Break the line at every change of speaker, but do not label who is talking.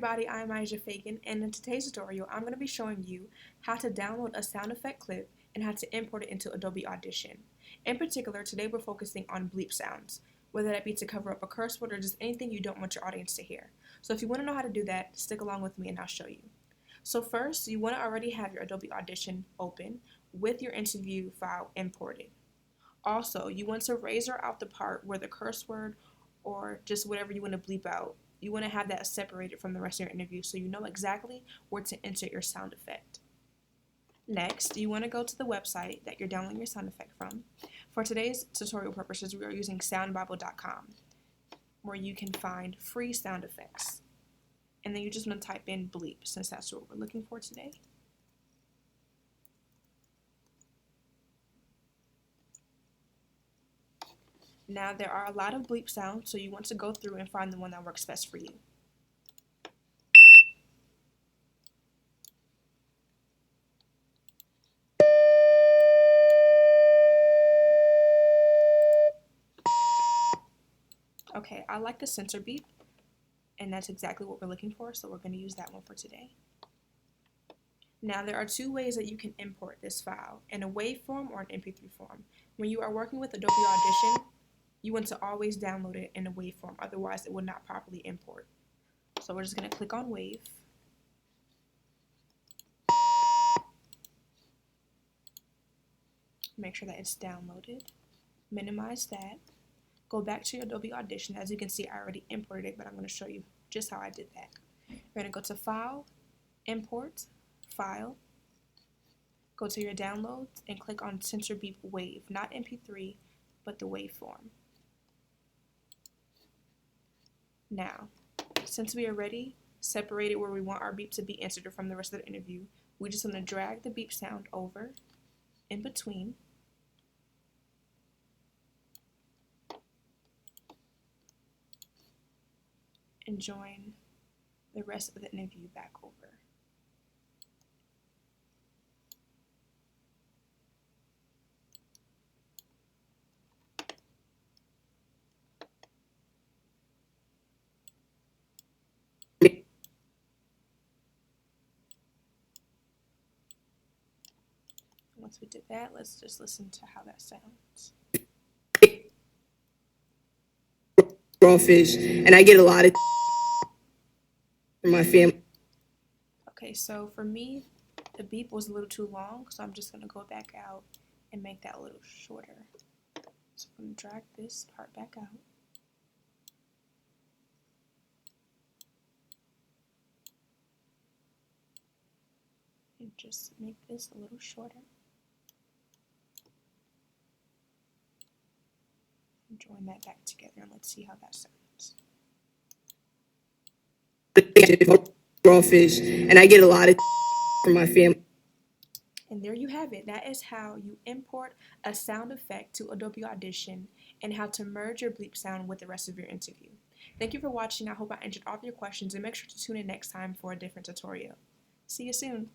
Everybody, I'm Fagan, and in today's tutorial, I'm going to be showing you how to download a sound effect clip and how to import it into Adobe Audition. In particular, today we're focusing on bleep sounds, whether that be to cover up a curse word or just anything you don't want your audience to hear. So if you want to know how to do that, stick along with me and I'll show you. So first, you want to already have your Adobe Audition open with your interview file imported. Also, you want to razor out the part where the curse word or just whatever you want to bleep out. You want to have that separated from the rest of your interview so you know exactly where to enter your sound effect. Next, you want to go to the website that you're downloading your sound effect from. For today's tutorial purposes, we are using soundbible.com, where you can find free sound effects. And then you just want to type in bleep, since that's what we're looking for today. Now, there are a lot of bleep sounds, so you want to go through and find the one that works best for you. Okay, I like the censor beep, and that's exactly what we're looking for, so we're going to use that one for today. Now, there are two ways that you can import this file, in a WAV form or an MP3 form. When you are working with Adobe Audition, you want to always download it in a WAV form, otherwise it will not properly import. So we're just going to click on WAV. Make sure that it's downloaded. Minimize that. Go back to your Adobe Audition. As you can see, I already imported it, but I'm going to show you just how I did that. You're going to go to File, Import, File, go to your downloads, and click on Censor Beep WAV, not MP3, but the WAV form. Now, since we already separated where we want our beep to be inserted from the rest of the interview, we just want to drag the beep sound over in between. And join the rest of the interview back over. Once we did that, let's just listen to how that sounds.
Crawfish, and I get a lot of from my family.
Okay, so for me, the beep was a little too long, so I'm just going to go back out and make that a little shorter. So I'm going to drag this part back out. And just make this a little shorter. And join that back together and let's see how that sounds.
Crawfish, and I get a lot of from my family.
And there you have it. That is how you import a sound effect to Adobe Audition and how to merge your bleep sound with the rest of your interview. Thank you for watching. I hope I answered all of your questions, and make sure to tune in next time for a different tutorial. See you soon.